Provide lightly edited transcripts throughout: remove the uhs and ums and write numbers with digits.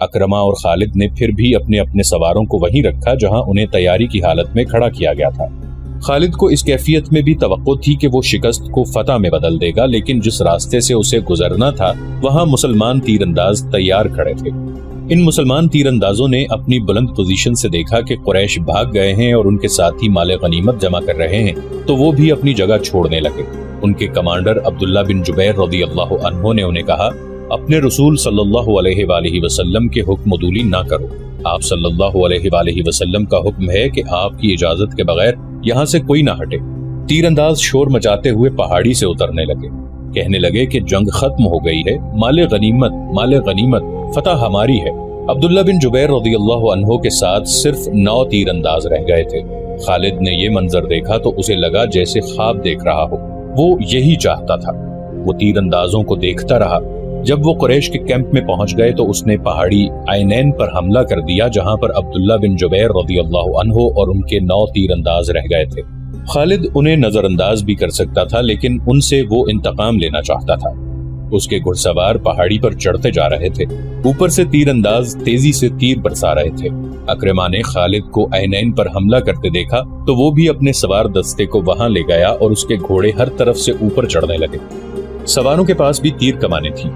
اکرما اور خالد نے پھر بھی اپنے اپنے سواروں کو وہیں رکھا جہاں انہیں تیاری کی حالت میں کھڑا کیا گیا تھا۔ خالد کو اس کیفیت میں بھی توقع تھی کہ وہ شکست کو فتح میں بدل دے گا، لیکن جس راستے سے اسے گزرنا تھا وہاں مسلمان تیر انداز تیار کھڑے تھے۔ ان مسلمان تیر اندازوں نے اپنی بلند پوزیشن سے دیکھا کہ قریش بھاگ گئے ہیں اور ان کے ساتھی مال غنیمت جمع کر رہے ہیں، تو وہ بھی اپنی جگہ چھوڑنے لگے۔ ان کے کمانڈر عبداللہ بن جبیر رضی اللہ عنہ نے انہیں کہا، اپنے رسول صلی اللہ علیہ وآلہ وسلم کے حکم عدولی نہ کرو۔ آپ صلی اللہ علیہ وآلہ وسلم کا حکم ہے کہ آپ کی اجازت کے بغیر یہاں سے کوئی نہ ہٹے۔ تیر انداز شور مچاتے ہوئے پہاڑی سے اترنے لگے، کہنے لگے کہ جنگ ختم ہو گئی ہے، مال غنیمت، فتح ہماری ہے۔ عبداللہ بن جبیر رضی اللہ عنہ کے ساتھ صرف 9 تیر انداز رہ گئے تھے۔ خالد نے یہ منظر دیکھا تو اسے لگا جیسے خواب دیکھ رہا ہو، وہ یہی چاہتا تھا۔ وہ تیر اندازوں کو دیکھتا رہا۔ جب وہ قریش کے کیمپ میں پہنچ گئے تو اس نے پہاڑی عینین پر حملہ کر دیا، جہاں پر عبداللہ بن جبیر رضی اللہ عنہ اور ان کے 9 تیر انداز رہ گئے تھے۔ خالد انہیں نظر انداز بھی کر سکتا تھا، لیکن ان سے وہ انتقام لینا چاہتا تھا۔ اس کے گھڑ سوار پہاڑی پر چڑھتے جا رہے تھے، اوپر سے تیر انداز تیزی سے تیر برسا رہے تھے۔ اکرما نے خالد کو عینین پر حملہ کرتے دیکھا تو وہ بھی اپنے سوار دستے کو وہاں لے گیا اور اس کے گھوڑے ہر طرف سے اوپر چڑھنے لگے۔ سواروں کے پاس بھی تیر کمانیں تھیں،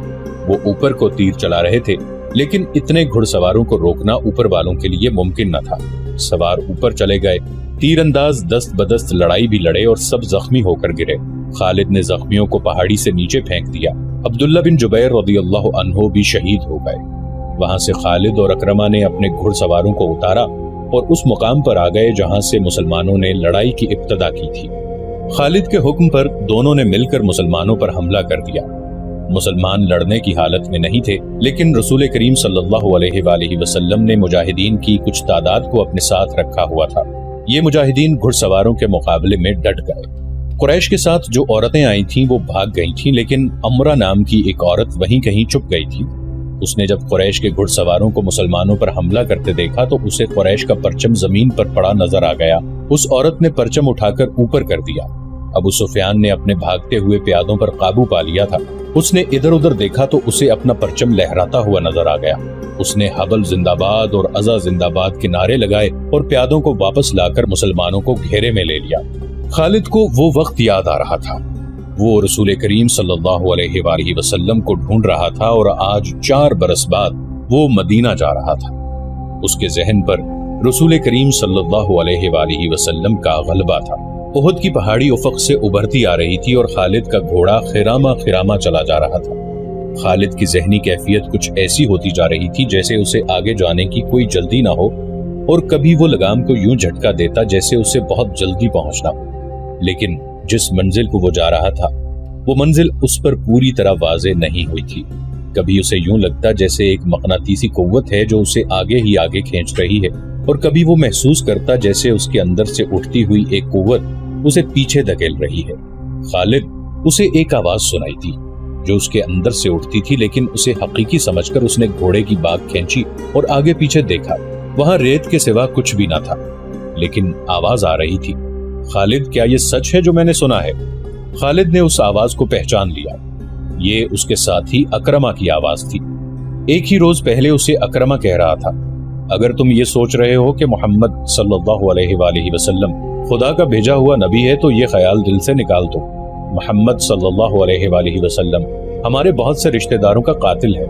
وہ اوپر کو تیر چلا رہے تھے، لیکن اتنے گھڑ سواروں کو روکنا اوپر والوں کے لیے ممکن نہ تھا۔ سوار اوپر چلے گئے، تیر انداز دست بدست لڑائی بھی لڑے اور سب زخمی ہو کر گرے۔ خالد نے زخمیوں کو پہاڑی سے نیچے پھینک دیا۔ عبداللہ بن جبیر رضی اللہ عنہ بھی شہید ہو گئے۔ وہاں سے خالد اور اکرما نے اپنے گھڑ سواروں کو اتارا اور اس مقام پر آ گئے جہاں سے مسلمانوں نے لڑائی کی ابتدا کی تھی۔ خالد کے حکم پر دونوں نے مل کر مسلمانوں پر حملہ کر دیا۔ مسلمان لڑنے کی حالت میں نہیں تھے، لیکن رسول کریم صلی اللہ علیہ وآلہ وسلم نے مجاہدین کی کچھ تعداد کو اپنے ساتھ رکھا ہوا تھا۔ یہ مجاہدین گھڑ سواروں کے مقابلے میں ڈٹ گئے۔ قریش کے ساتھ جو عورتیں آئی تھیں وہ بھاگ گئی تھیں، لیکن امرہ نام کی ایک عورت وہیں کہیں چھپ گئی تھی۔ اس نے جب قریش کے گھڑ سواروں کو مسلمانوں پر حملہ کرتے دیکھا تو اسے قریش کا پرچم زمین پر پڑا نظر آ گیا۔ اس عورت نے پرچم اٹھا کر اوپر کر دیا۔ ابو سفیان نے اپنے بھاگتے ہوئے پیادوں پر قابو پا لیا تھا۔ اس نے ادھر ادھر دیکھا تو اسے اپنا پرچم لہراتا ہوا نظر آ گیا۔ اس نے حبل زندہ باد اور عزا زندہ باد کے نعرے لگائے اور پیادوں کو واپس لا کر مسلمانوں کو گھیرے میں لے لیا۔ خالد کو وہ وقت یاد آ رہا تھا، وہ رسول کریم صلی اللہ علیہ وآلہ وسلم کو ڈھونڈ رہا تھا اور آج 4 برس بعد وہ مدینہ جا رہا تھا۔ اس کے ذہن پر رسول کریم صلی اللہ علیہ وآلہ وسلم کا غلبہ تھا۔ احد کی پہاڑی افق سے ابھرتی آ رہی تھی اور خالد کا گھوڑا خرامہ چلا جا رہا تھا۔ خالد کی ذہنی کیفیت کچھ ایسی ہوتی جا رہی تھی جیسے اسے آگے جانے کی کوئی جلدی نہ ہو، اور کبھی وہ لگام کو یوں جھٹکا دیتا جیسے اسے بہت جلدی پہنچنا ہو۔ لیکن جس منزل کو وہ جا رہا تھا وہ منزل اس پر پوری طرح واضح نہیں ہوئی تھی۔ کبھی اسے یوں لگتا جیسے ایک مقناطیسی قوت ہے جو اسے آگے ہی آگے کھینچ رہی ہے، اور کبھی وہ محسوس کرتا جیسے اس کے اندر سے اٹھتی ہوئی ایک قوت اسے پیچھے دھکیل رہی ہے۔ خالد اسے ایک آواز سنائی تھی جو اس کے اندر سے اٹھتی تھی، لیکن اسے حقیقی سمجھ کر اس نے گھوڑے کی باگ کھینچی اور آگے پیچھے دیکھا۔ وہاں ریت کے سوا کچھ بھی نہ تھا، لیکن آواز آ رہی تھی۔ خالد، کیا یہ سچ ہے جو میں نے سنا ہے؟ خالد نے اس آواز کو پہچان لیا۔ یہ اس کے ساتھی اکرما کی آواز تھی۔ ایک ہی روز پہلے اسے اکرما کہہ رہا تھا، اگر تم یہ سوچ رہے ہو کہ محمد صلی اللہ علیہ وآلہ وسلم خدا کا بھیجا ہوا نبی ہے تو یہ خیال دل سے نکال دو۔ محمد صلی اللہ علیہ وآلہ وسلم ہمارے بہت سے رشتہ داروں کا قاتل ہے۔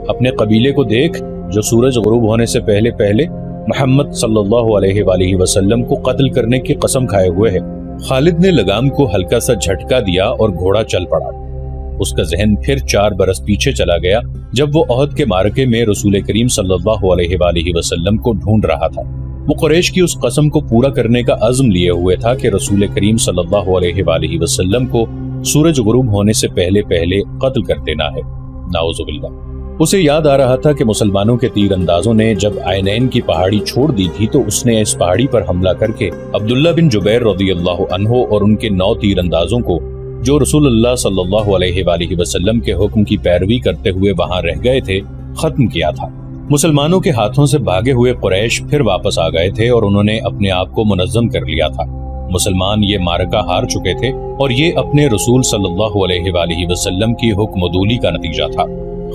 اپنے قبیلے کو دیکھ جو سورج غروب ہونے سے پہلے پہلے محمد صلی اللہ علیہ وآلہ وسلم کو قتل کرنے کی قسم کھائے ہوئے ہے۔ خالد نے لگام کو ہلکا سا جھٹکا دیا اور گھوڑا چل پڑا۔ اس کا ذہن پھر 4 برس پیچھے چلا گیا جب وہ احد کے معرکے میں رسول کریم صلی اللہ علیہ وآلہ وسلم کو ڈھونڈ رہا تھا۔ وہ قریش کی اس قسم کو پورا کرنے کا عزم لیے ہوئے تھا کہ رسول کریم صلی اللہ علیہ وآلہ وسلم کو سورج غروب ہونے سے پہلے پہلے قتل کر دینا ہے۔ نعوذ باللہ۔ اسے یاد آ رہا تھا کہ مسلمانوں کے تیر اندازوں نے جب عینین کی پہاڑی چھوڑ دی تھی تو اس نے اس پہاڑی پر حملہ کر کے عبداللہ بن جبیر رضی اللہ عنہ اور ان کے 9 تیر اندازوں کو جو رسول اللہ صلی اللہ علیہ وآلہ وسلم کے حکم کی پیروی کرتے ہوئے وہاں رہ گئے تھے ختم کیا تھا۔ مسلمانوں کے ہاتھوں سے بھاگے ہوئے قریش پھر واپس آ گئے تھے اور انہوں نے اپنے آپ کو منظم کر لیا تھا۔ مسلمان یہ معرکہ ہار چکے تھے اور یہ اپنے رسول صلی اللہ علیہ وآلہ وسلم کی حکم عدولی کا نتیجہ تھا۔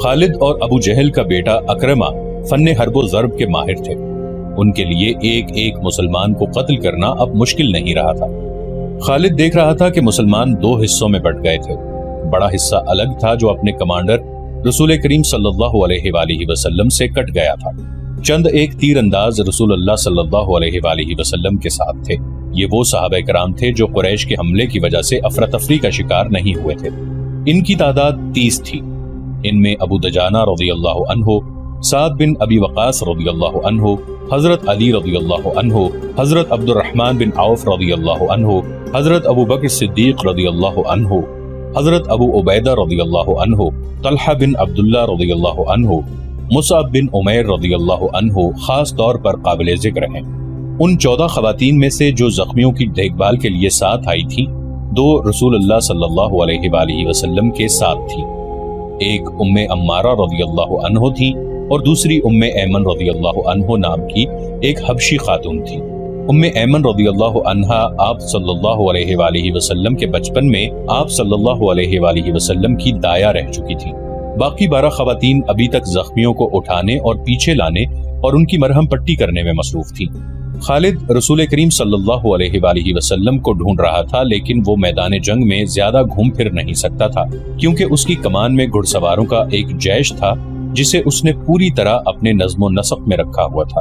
خالد اور ابو جہل کا بیٹا اکرما فن حرب و ضرب کے ماہر تھے۔ ان کے لیے ایک ایک مسلمان کو قتل کرنا اب مشکل نہیں رہا تھا۔ خالد دیکھ رہا تھا کہ مسلمان دو حصوں میں بٹ گئے تھے۔ بڑا حصہ الگ تھا جو اپنے کمانڈر رسول کریم صلی اللہ علیہ وآلہ وسلم سے کٹ گیا تھا۔ چند ایک تیر انداز رسول اللہ صلی اللہ علیہ وآلہ وسلم کے ساتھ تھے۔ یہ وہ صحابہ کرام تھے جو قریش کے حملے کی وجہ سے افراتفری کا شکار نہیں ہوئے تھے۔ ان کی تعداد 30 تھی۔ ان میں ابو دجانہ رضی اللہ عنہ، سعد بن ابی وقاص رضی اللہ عنہ، حضرت علی رضی اللہ عنہ، حضرت عبد الرحمن بن عوف رضی اللہ عنہ، حضرت ابو بکر صدیق رضی اللہ عنہ، حضرت ابو عبیدہ رضی اللہ عنہ، طلحہ بن عبداللہ رضی اللہ عنہ، مصعب بن عمیر رضی اللہ عنہ خاص طور پر قابل ذکر ہیں۔ ان 14 خواتین میں سے جو زخمیوں کی دیکھ بھال کے لیے ساتھ آئی تھی، 2 رسول اللہ صلی اللہ علیہ وآلہ وسلم کے ساتھ تھی۔ ایک ام عمارہ رضی اللہ عنہ تھی اور دوسری ام ایمن رضی اللہ عنہ نام کی ایک حبشی خاتون تھی۔ ام ایمن رضی اللہ عنہا آپ صلی اللہ علیہ وآلہ وسلم کے بچپن میں آپ صلی اللہ علیہ وآلہ وسلم کی دایا رہ چکی تھی۔ باقی 12 خواتین ابھی تک زخمیوں کو اٹھانے اور پیچھے لانے اور ان کی مرہم پٹی کرنے میں مصروف تھی۔ خالد رسول کریم صلی اللہ علیہ وآلہ وسلم کو ڈھونڈ رہا تھا، لیکن وہ میدان جنگ میں زیادہ گھوم پھر نہیں سکتا تھا، کیونکہ اس کی کمان میں گھڑ سواروں کا ایک جیش تھا جسے اس نے پوری طرح اپنے نظم و نسق میں رکھا ہوا تھا۔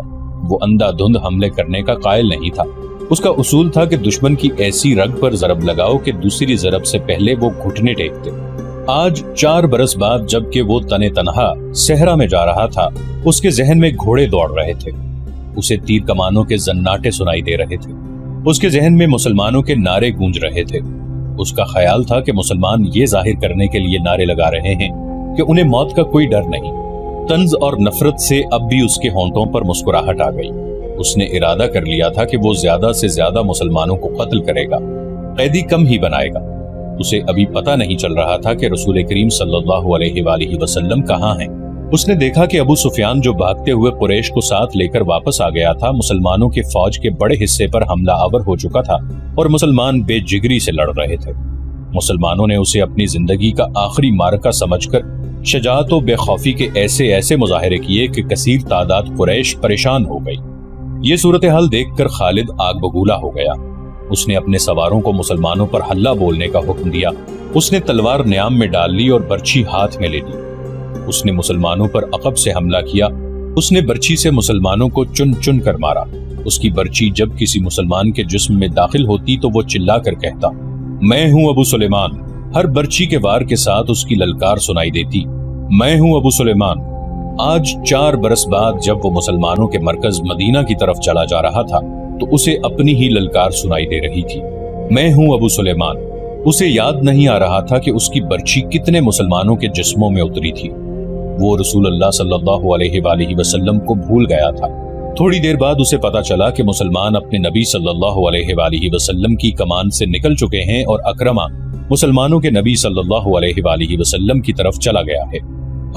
وہ اندھا دھند حملے کرنے کا قائل نہیں تھا۔ اس کا اصول تھا کہ دشمن کی ایسی رگ پر ضرب لگاؤ کہ دوسری ضرب سے پہلے وہ گھٹنے ٹیکتے۔ آج 4 برس بعد جب کہ وہ تنے تنہا صحرا میں جا رہا تھا، اس کے ذہن میں گھوڑے دوڑ رہے تھے، اسے تیر کمانوں کے زناٹے سنائی دے رہے تھے، اس کے ذہن میں مسلمانوں کے نعرے گونج رہے تھے۔ اس کا خیال تھا کہ مسلمان یہ ظاہر کرنے کے لیے نعرے لگا رہے ہیں کہ انہیں موت کا کوئی ڈر نہیں۔ طنز اور نفرت سے اب بھی اس کے ہونٹوں پر مسکراہٹ آ گئی۔ اس نے ارادہ کر لیا تھا کہ وہ زیادہ سے زیادہ مسلمانوں کو قتل کرے گا، قیدی کم ہی بنائے گا۔ اسے ابھی پتہ نہیں چل رہا تھا کہ رسول کریم صلی اللہ علیہ وآلہ وسلم کہاں ہیں۔ اس نے دیکھا کہ ابو سفیان جو بھاگتے ہوئے قریش کو ساتھ لے کر واپس آ گیا تھا، مسلمانوں کے فوج کے بڑے حصے پر حملہ آور ہو چکا تھا اور مسلمان بے جگری سے لڑ رہے تھے۔ مسلمانوں نے اسے اپنی زندگی کا آخری معرکہ سمجھ کر شجاعت و بے خوفی کے ایسے مظاہرے کیے کہ کثیر تعداد قریش پریشان ہو گئی۔ یہ صورتحال دیکھ کر خالد آگ بگولا ہو گیا۔ اس نے اپنے سواروں کو مسلمانوں پر حلہ بولنے کا حکم دیا۔ اس نے تلوار نیام میں ڈال لی اور برچھی ہاتھ میں لے لی۔ اس نے مسلمانوں پر عقب سے حملہ کیا۔ اس نے برچھی سے مسلمانوں کو چن چن کر مارا۔ اس کی برچھی جب کسی مسلمان کے جسم میں داخل ہوتی تو وہ چلا کر کہتا، میں ہوں ابو سلیمان۔ ہر برچھی کے وار کے ساتھ اس کی للکار سنائی دیتی، میں ہوں ابو سلیمان۔ آج 4 برس بعد جب وہ مسلمانوں کے مرکز مدینہ کی طرف چلا جا رہا تھا تو اسے اپنی ہی للکار سنائی دے رہی تھی، میں ہوں ابو سلیمان۔ اسے یاد نہیں آ رہا تھا کہ اس کی برچھی کتنے مسلمانوں کے جسموں میں اتری تھی۔ وہ رسول اللہ صلی اللہ علیہ وآلہ وسلم کو بھول گیا تھا۔ تھوڑی دیر بعد اسے پتا چلا کہ مسلمان اپنے نبی صلی اللہ علیہ وآلہ وسلم کی کمان سے نکل چکے ہیں اور اکرمہ مسلمانوں کے نبی صلی اللہ علیہ وآلہ وسلم کی طرف چلا گیا ہے۔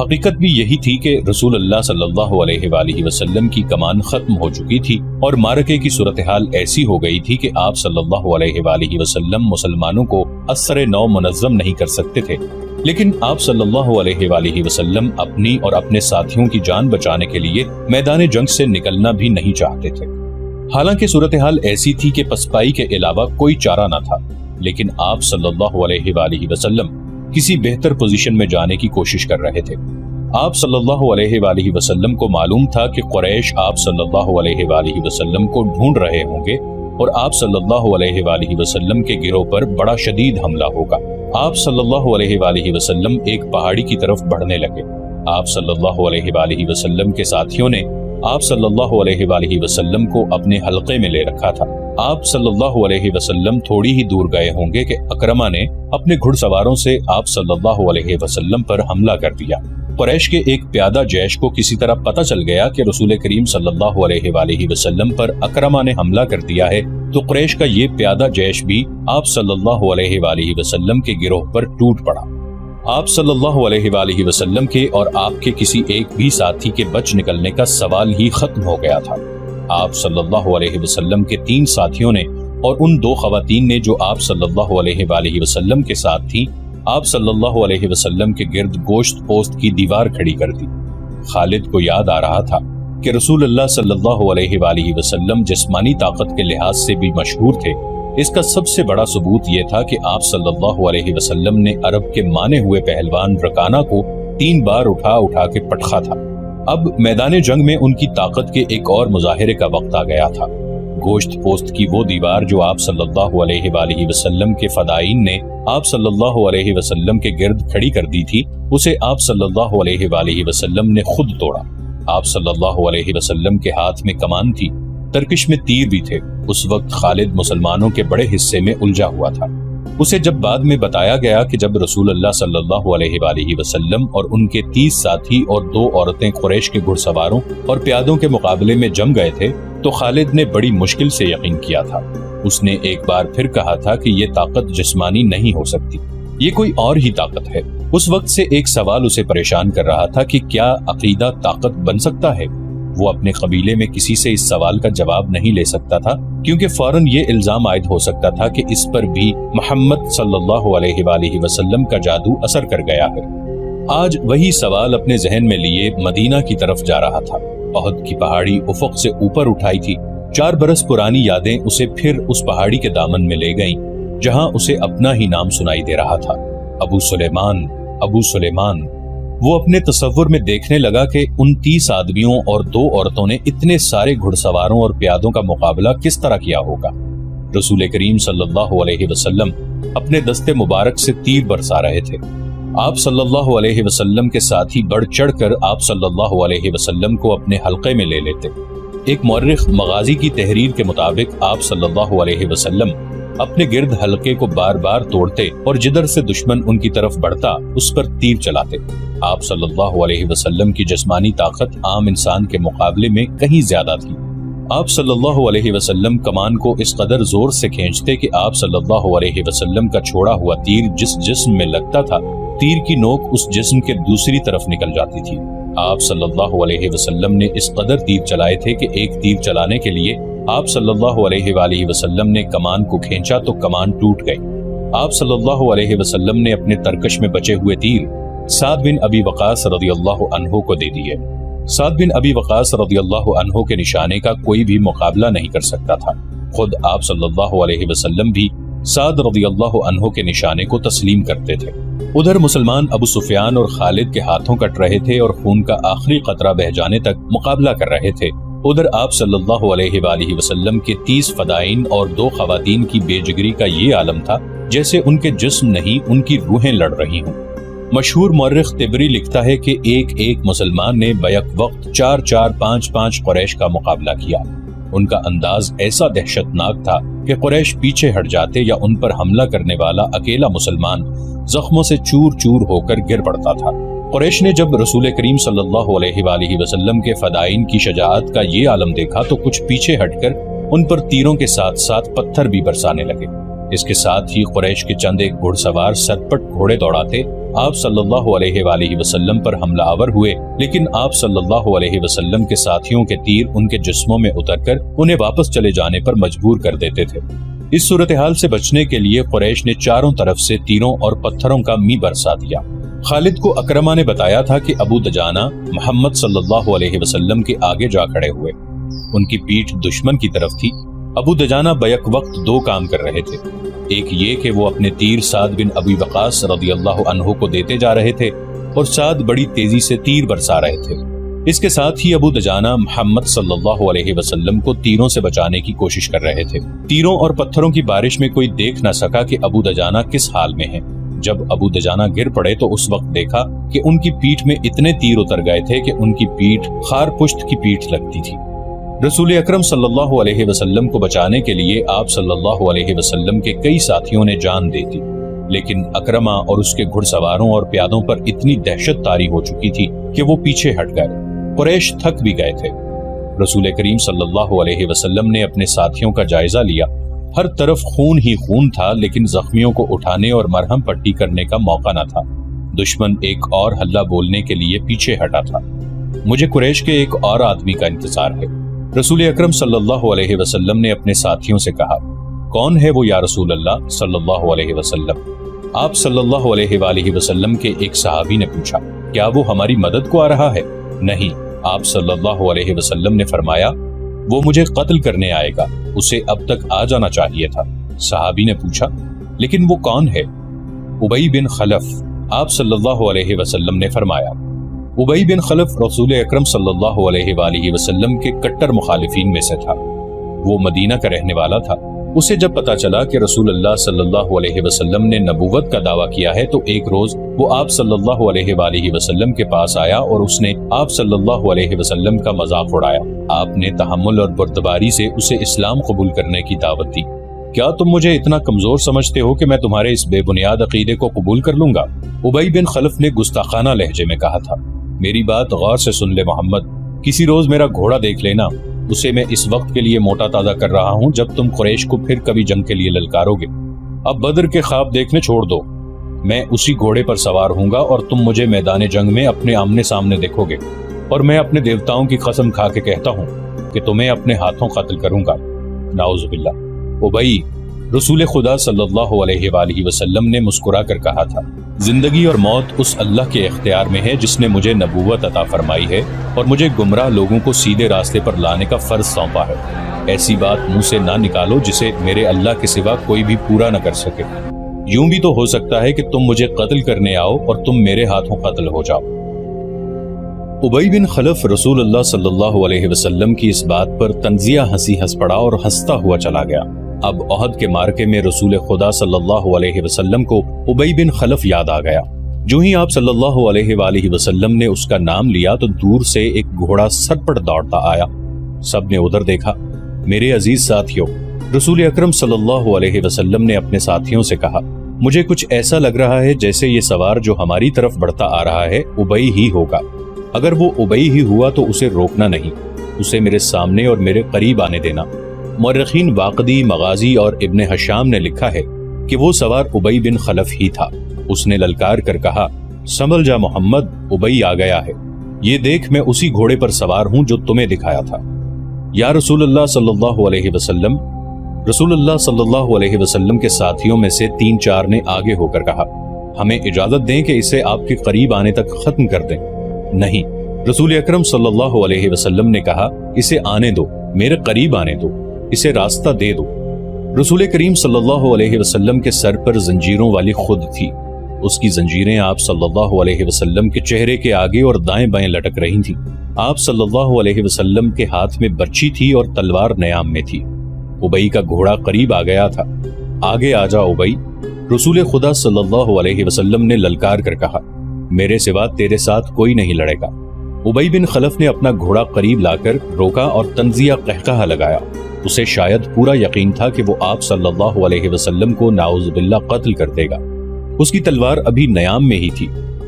حقیقت بھی یہی تھی کہ رسول اللہ صلی اللہ علیہ وآلہ وسلم کی کمان ختم ہو چکی تھی اور معرکے کی صورتحال ایسی ہو گئی تھی کہ آپ صلی اللہ علیہ وآلہ وسلم مسلمانوں کو اثر نو منظم نہیں کر سکتے تھے، لیکن آپ صلی اللہ علیہ وآلہ وسلم اپنی اور اپنے ساتھیوں کی جان بچانے کے لیے میدان جنگ سے نکلنا بھی نہیں چاہتے تھے۔ حالانکہ صورتحال ایسی تھی کہ پسپائی کے علاوہ کوئی چارہ نہ تھا، لیکن آپ صلی اللہ علیہ وآلہ وسلم کسی بہتر پوزیشن میں جانے کی کوشش کر رہے تھے۔ آپ صلی اللہ علیہ وآلہ وسلم کو معلوم تھا کہ قریش آپ صلی اللہ علیہ وآلہ وسلم کو ڈھونڈ رہے ہوں گے اور آپ صلی اللہ علیہ وآلہ وسلم کے گروہ پر بڑا شدید حملہ ہوگا۔ آپ صلی اللہ علیہ وآلہ وسلم ایک پہاڑی کی طرف بڑھنے لگے۔ آپ صلی اللہ علیہ وآلہ وسلم کے ساتھیوں نے آپ صلی اللہ علیہ وآلہ وسلم کو اپنے حلقے میں لے رکھا تھا۔ آپ صلی اللہ علیہ وسلم تھوڑی ہی دور گئے ہوں گے کہ اکرمہ نے اپنے گھڑ سواروں سے آپ صلی اللہ علیہ وسلم پر حملہ کر دیا۔ قریش کے ایک پیادہ جیش کو کسی طرح پتہ چل گیا کہ رسول کریم صلی اللہ علیہ وآلہ وسلم پر اکرمہ نے حملہ کر دیا ہے، تو قریش کا یہ پیادہ جیش بھی آپ صلی اللہ علیہ وآلہ وسلم کے گروہ پر ٹوٹ پڑا۔ آپ صلی اللہ علیہ وآلہ وسلم کے اور آپ کے کسی ایک بھی ساتھی کے بچ نکلنے کا سوال ہی ختم ہو گیا تھا۔ آپ صلی اللہ علیہ وسلم کے 3 ساتھیوں نے اور ان 2 خواتین نے جو آپ صلی اللہ علیہ وآلہ وسلم کے ساتھ تھیں، آپ صلی اللہ علیہ وسلم کے گرد گوشت پوست کی دیوار کھڑی کر دی۔ خالد کو یاد آ رہا تھا کہ رسول اللہ صلی اللہ علیہ وآلہ وسلم جسمانی طاقت کے لحاظ سے بھی مشہور تھے۔ اس کا سب سے بڑا ثبوت یہ تھا کہ آپ صلی اللہ علیہ وسلم نے عرب کے مانے ہوئے پہلوان رکانہ کو 3 بار اٹھا اٹھا کے پٹخا تھا۔ اب میدان جنگ میں ان کی طاقت کے ایک اور مظاہرے کا وقت آ گیا تھا۔ گوشت پوست کی وہ دیوار جو آپ صلی اللہ علیہ وآلہ وسلم کے فدائین نے آپ صلی اللہ علیہ وسلم کے گرد کھڑی کر دی تھی، اسے آپ صلی اللہ علیہ وآلہ وسلم نے خود توڑا۔ آپ صلی اللہ علیہ وسلم کے ہاتھ میں کمان تھی، ترکش میں تیر بھی تھے۔ اس وقت خالد مسلمانوں کے بڑے حصے میں الجھا ہوا تھا۔ اسے جب بعد میں بتایا گیا کہ جب رسول اللہ صلی اللہ علیہ وآلہ وسلم اور ان کے 30 ساتھی اور 2 عورتیں قریش کے گھڑ سواروں اور پیادوں کے مقابلے میں جم گئے تھے تو خالد نے بڑی مشکل سے یقین کیا تھا۔ اس نے ایک بار پھر کہا تھا کہ یہ طاقت جسمانی نہیں ہو سکتی، یہ کوئی اور ہی طاقت ہے۔ اس وقت سے ایک سوال اسے پریشان کر رہا تھا کہ کیا عقیدہ طاقت بن سکتا ہے؟ وہ اپنے قبیلے میں کسی سے اس سوال کا جواب نہیں لے سکتا تھا، کیونکہ فوراً یہ الزام عائد ہو سکتا تھا کہ اس پر بھی محمد صلی اللہ علیہ وآلہ وسلم کا جادو اثر کر گیا ہے۔ آج وہی سوال اپنے ذہن میں لیے مدینہ کی طرف جا رہا تھا۔ احد کی پہاڑی افق سے اوپر اٹھائی تھی۔ 4 برس پرانی یادیں اسے پھر اس پہاڑی کے دامن میں لے گئیں جہاں اسے اپنا ہی نام سنائی دے رہا تھا، ابو سلیمان، ابو سلیمان۔ وہ اپنے تصور میں دیکھنے لگا کہ ان 30 آدمیوں اور 2 عورتوں نے اتنے سارے گھڑ سواروں اور پیادوں کا مقابلہ کس طرح کیا ہوگا۔ رسول کریم صلی اللہ علیہ وسلم اپنے دستے مبارک سے تیر برسا رہے تھے۔ آپ صلی اللہ علیہ وسلم کے ساتھی بڑھ چڑھ کر آپ صلی اللہ علیہ وسلم کو اپنے حلقے میں لے لیتے۔ ایک مورخ مغازی کی تحریر کے مطابق آپ صلی اللہ علیہ وسلم اپنے گرد حلقے کو بار بار توڑتے اور جدھر سے دشمن ان کی طرف بڑھتا اس پر تیر چلاتے۔ آپ صلی اللہ علیہ وسلم کی جسمانی طاقت عام انسان کے مقابلے میں کہیں زیادہ تھی۔ آپ صلی اللہ علیہ وسلم کمان کو اس قدر زور سے کھینچتے کہ آپ صلی اللہ علیہ وسلم کا چھوڑا ہوا تیر جس جسم میں لگتا تھا، تیر کی نوک اس جسم کے دوسری طرف نکل جاتی تھی۔ آپ صلی اللہ علیہ وسلم نے اس قدر تیر چلائے تھے کہ ایک تیر چلانے کے لیے آپ صلی اللہ علیہ وآلہ وسلم نے کمان کو کھینچا تو کمان ٹوٹ گئی۔ آپ صلی اللہ علیہ وسلم نے اپنے ترکش میں بچے ہوئے تیر سعد بن ابی وقاص رضی اللہ عنہ کو دے دیے۔ سعد بن ابی وقاص رضی اللہ عنہ کے نشانے کا کوئی بھی مقابلہ نہیں کر سکتا تھا۔ خود آپ صلی اللہ علیہ وسلم بھی سعد رضی اللہ عنہ کے نشانے کو تسلیم کرتے تھے۔ ادھر مسلمان ابو سفیان اور خالد کے ہاتھوں کٹ رہے تھے اور خون کا آخری قطرہ بہ جانے تک مقابلہ کر رہے تھے۔ ادھر آپ صلی اللہ علیہ وآلہ وسلم کے 30 فدائین اور 2 خواتین کی بے جگری کا یہ عالم تھا جیسے ان کے جسم نہیں ان کی روحیں لڑ رہی ہوں۔ مشہور مورخ طبری لکھتا ہے کہ ایک ایک مسلمان نے بیک وقت 4 5 قریش کا مقابلہ کیا۔ ان کا انداز ایسا دہشت ناک تھا کہ قریش پیچھے ہٹ جاتے یا ان پر حملہ کرنے والا اکیلا مسلمان زخموں سے چور چور ہو کر گر پڑتا تھا۔ قریش نے جب رسول کریم صلی اللہ علیہ وآلہ وسلم کے فدائین کی شجاعت کا یہ عالم دیکھا تو کچھ پیچھے ہٹ کر ان پر تیروں کے ساتھ ساتھ پتھر بھی برسانے لگے۔ اس کے ساتھ ہی قریش کے چند ایک گھڑ سوار سرپٹ گھوڑے دوڑاتے آپ صلی اللہ علیہ وآلہ وسلم پر حملہ آور ہوئے، لیکن آپ صلی اللہ علیہ وسلم کے ساتھیوں کے تیر ان کے جسموں میں اتر کر انہیں واپس چلے جانے پر مجبور کر دیتے تھے۔ اس صورتحال سے بچنے کے لیے قریش نے چاروں طرف سے تیروں اور پتھروں کا می برسا دیا۔ خالد کو اکرمہ نے بتایا تھا کہ ابو دجانہ محمد صلی اللہ علیہ وسلم کے آگے جا کھڑے ہوئے، ان کی پیٹھ دشمن کی طرف تھی۔ ابو دجانہ بیک وقت 2 کام کر رہے تھے، ایک یہ کہ وہ اپنے تیر سعد بن ابی وقاص رضی اللہ عنہ کو دیتے جا رہے تھے اور سعد بڑی تیزی سے تیر برسا رہے تھے۔ اس کے ساتھ ہی ابو دجانہ محمد صلی اللہ علیہ وسلم کو تیروں سے بچانے کی کوشش کر رہے تھے۔ تیروں اور پتھروں کی بارش میں کوئی دیکھ نہ سکا کہ ابو دجانہ کس حال میں ہیں۔ جب ابو دجانہ گر پڑے تو اس وقت دیکھا کہ ان کی پیٹھ میں اتنے تیر اتر گئے تھے کہ ان کی پیٹھ خار پشت کی پیٹھ لگتی تھی۔ رسول اکرم صلی اللہ علیہ وسلم کو بچانے کے لیے آپ صلی اللہ علیہ وسلم کے کئی ساتھیوں نے جان دے دی، لیکن اکرمہ اور اس کے گھڑ سواروں اور پیادوں پر اتنی دہشت طاری ہو چکی تھی کہ وہ پیچھے ہٹ گئے۔ قریش تھک بھی گئے تھے۔ رسول کریم صلی اللہ علیہ وسلم نے اپنے ساتھیوں کا جائزہ لیا۔ ہر طرف خون ہی خون تھا، لیکن زخمیوں کو اٹھانے اور مرہم پٹی کرنے کا موقع نہ تھا۔ دشمن ایک اور حلہ بولنے کے لیے پیچھے ہٹا تھا۔ مجھے قریش کے ایک اور آدمی کا انتظار ہے۔ رسول اکرم صلی اللہ علیہ وسلم نے اپنے ساتھیوں سے کہا، کون ہے وہ یا رسول اللہ صلی اللہ علیہ وسلم؟ آپ صلی اللہ علیہ وآلہ وسلم کے ایک صحابی نے پوچھا، کیا وہ ہماری مدد کو آ رہا ہے؟ نہیں، آپ صلی اللہ علیہ وسلم نے فرمایا وہ مجھے قتل کرنے آئے گا، اسے اب تک آ جانا چاہیے تھا۔ صحابی نے پوچھا لیکن وہ کون ہے؟ ابی بن خلف۔ آپ صلی اللہ علیہ وسلم نے فرمایا ابی بن خلف رسول اکرم صلی اللہ علیہ وآلہ وسلم کے کٹر مخالفین میں سے تھا۔ وہ مدینہ کا رہنے والا تھا۔ اسے جب پتا چلا کہ رسول اللہ صلی اللہ علیہ وسلم نے نبوت کا دعویٰ کیا ہے تو ایک روز وہ آپ صلی اللہ علیہ وآلہ وسلم کے پاس آیا اور اس نے آپ صلی اللہ علیہ وسلم کا مذاق اڑایا۔ آپ نے تحمل اور بردباری سے اسے اسلام قبول کرنے کی دعوت دی۔ کیا تم مجھے اتنا کمزور سمجھتے ہو کہ میں تمہارے اس بے بنیاد عقیدے کو قبول کر لوں گا؟ ابی بن خلف نے گستاخانہ لہجے میں کہا تھا، میری بات غور سے سن لے محمد، کسی روز میرا گھوڑا دیکھ لینا، اسے میں اس وقت کے لیے موٹا تازہ کر رہا ہوں جب تم قریش کو پھر کبھی جنگ کے لیے للکارو گے۔ اب بدر کے خواب دیکھنے چھوڑ دو، میں اسی گھوڑے پر سوار ہوں گا اور تم مجھے میدان جنگ میں اپنے آمنے سامنے دیکھو گے، اور میں اپنے دیوتاؤں کی قسم کھا کے کہتا ہوں کہ تمہیں اپنے ہاتھوں قتل کروں گا۔ نعوذ باللہ۔ ابی، رسول خدا صلی اللہ علیہ وآلہ وسلم نے مسکرا کر کہا تھا، زندگی اور موت اس اللہ کے اختیار میں ہے جس نے مجھے نبوت عطا فرمائی ہے اور مجھے گمراہ لوگوں کو سیدھے راستے پر لانے کا فرض سونپا ہے۔ ایسی بات منہ سے نہ نکالو جسے میرے اللہ کے سوا کوئی بھی پورا نہ کر سکے۔ یوں بھی تو ہو سکتا ہے کہ تم مجھے قتل کرنے آؤ اور تم میرے ہاتھوں قتل ہو جاؤ۔ ابی بن خلف رسول اللہ صلی اللہ علیہ وسلم کی اس بات پر طنزیہ ہنسی ہنس پڑا اور ہنستا ہوا چلا گیا۔ اب احد کے معرکے میں رسول خدا صلی اللہ علیہ وسلم کو ابی بن خلف یاد آ گیا۔ جو ہی آپ صلی اللہ علیہ وآلہ وسلم نے اس کا نام لیا تو دور سے ایک گھوڑا سرپٹ دوڑتا آیا۔ سب نے ادھر دیکھا۔ میرے عزیز ساتھیوں، رسول اکرم صلی اللہ علیہ وسلم نے اپنے ساتھیوں سے کہا، مجھے کچھ ایسا لگ رہا ہے جیسے یہ سوار جو ہماری طرف بڑھتا آ رہا ہے ابی ہی ہوگا۔ اگر وہ ابی ہی ہوا تو اسے روکنا نہیں، اسے میرے سامنے اور میرے قریب آنے دینا۔ مورخین واقدی، مغازی اور ابن حشام نے لکھا ہے کہ وہ سوار ابی بن خلف ہی تھا۔ اس نے للکار کر کہا، سنبھل جا محمد، ابی آ گیا ہے، یہ دیکھ میں اسی گھوڑے پر سوار ہوں جو تمہیں دکھایا تھا۔ یا رسول اللہ صلی اللہ علیہ وسلم۔ رسول اللہ صلی اللہ علیہ وسلم کے ساتھیوں میں سے 3-4 نے آگے ہو کر کہا، ہمیں اجازت دیں کہ اسے آپ کے قریب آنے تک ختم کر دیں۔ نہیں، رسول اکرم صلی اللہ علیہ وسلم نے کہا، اسے آنے دو، میرے قریب آنے دو، اسے راستہ دے دو۔ رسول کریم صلی اللہ علیہ وسلم کے سر پر زنجیروں والی خود تھی۔ اس کی زنجیریں آپ صلی اللہ علیہ وسلم کے چہرے کے آگے اور دائیں بائیں لٹک رہی تھیں۔ آپ صلی اللہ علیہ وسلم کے ہاتھ میں برچی تھی اور تلوار نیام میں تھی۔ ابی کا گھوڑا قریب آ گیا تھا۔ آگے آ جا ابی، رسول خدا صلی اللہ علیہ وسلم نے للکار کر کہا، میرے سوا تیرے ساتھ کوئی نہیں لڑے گا۔ ابی بن خلف نے اپنا گھوڑا قریب لا کر روکا اور طنزیہ قہقہہ لگایا۔ اسے شاید پورا یقین تھا کہ وہ آپ صلی اللہ علیہ وسلم کو نعوذ باللہ قتل کر دے گا۔ اس کی تلوار ابھی نیام میں ہی تھی۔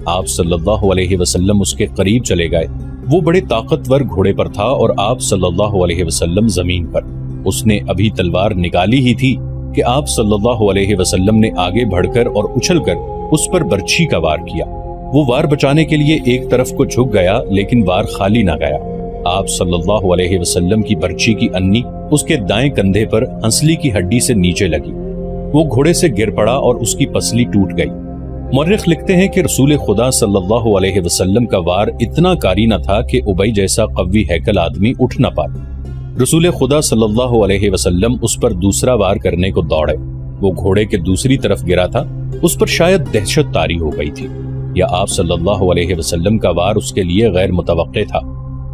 آپ صلی اللہ علیہ وسلم اس کے قریب چلے گئے۔ وہ بڑے طاقتور گھوڑے پر تھا اور آپ صلی اللہ علیہ وسلم زمین پر۔ اس نے ابھی تلوار نکالی ہی تھی کہ آپ صلی اللہ علیہ وسلم نے آگے بڑھ کر اور اچھل کر اس پر برچھی کا وار کیا۔ وہ وار بچانے کے لیے ایک طرف کو جھک گیا لیکن وار خالی نہ گیا۔ آپ صلی اللہ علیہ وسلم کی برچھی کی انی اس کے دائیں کندھے پر ہنسلی کی ہڈی سے نیچے لگی۔ وہ گھوڑے سے گر پڑا اور اس کی پسلی ٹوٹ گئی۔ مورخ لکھتے ہیں کہ رسول خدا صلی اللہ علیہ وسلم کا وار اتنا کاری نہ تھا کہ ابی جیسا قوی ہیکل آدمی اٹھ نہ پاتا۔ رسول خدا صلی اللہ علیہ وسلم اس پر دوسرا وار کرنے کو دوڑے۔ وہ گھوڑے کے دوسری طرف گرا تھا۔ اس پر شاید دہشت طاری ہو گئی تھی یا آپ صلی اللہ علیہ وسلم کا وار اس کے لیے غیر متوقع تھا۔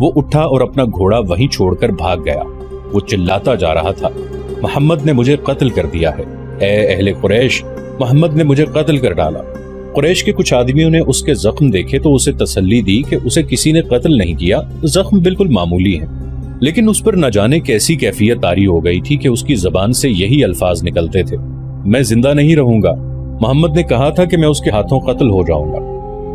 وہ اٹھا اور اپنا گھوڑا وہیں چھوڑ کر بھاگ گیا۔ وہ چلاتا جا رہا تھا، محمد نے مجھے قتل کر دیا ہے، اے اہل قریش، محمد نے مجھے قتل کر ڈالا۔ قریش کے کچھ آدمیوں نے اس کے زخم دیکھے تو اسے تسلی دی کہ اسے کسی نے قتل نہیں کیا، زخم بالکل معمولی ہیں۔ لیکن اس پر نہ جانے کیسی کیفیت طاری ہو گئی تھی کہ اس کی زبان سے یہی الفاظ نکلتے تھے، میں زندہ نہیں رہوں گا، محمد نے کہا تھا کہ میں اس کے ہاتھوں قتل ہو جاؤں گا۔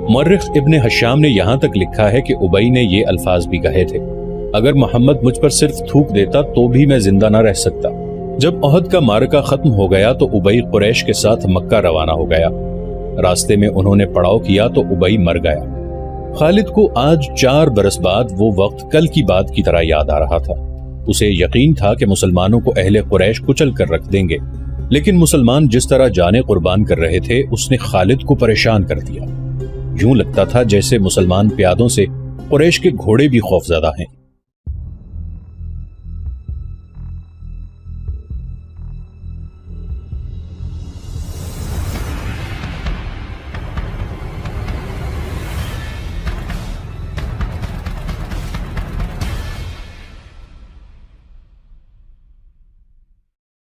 مورخ ابن حشام نے یہاں تک لکھا ہے کہ ابی نے یہ الفاظ بھی کہے تھے، اگر محمد مجھ پر صرف تھوک دیتا تو بھی میں زندہ نہ رہ سکتا۔ جب احد کا معرکہ ختم ہو گیا تو ابی قریش کے ساتھ مکہ روانہ ہو گیا۔ راستے میں انہوں نے پڑاؤ کیا تو ابی مر گیا۔ خالد کو آج 4 برس بعد وہ وقت کل کی بات کی طرح یاد آ رہا تھا۔ اسے یقین تھا کہ مسلمانوں کو اہل قریش کچل کر رکھ دیں گے، لیکن مسلمان جس طرح جانیں قربان کر رہے تھے اس نے خالد کو پریشان کر دیا۔ یوں لگتا تھا جیسے مسلمان پیادوں سے قریش کے گھوڑے بھی خوفزدہ ہیں۔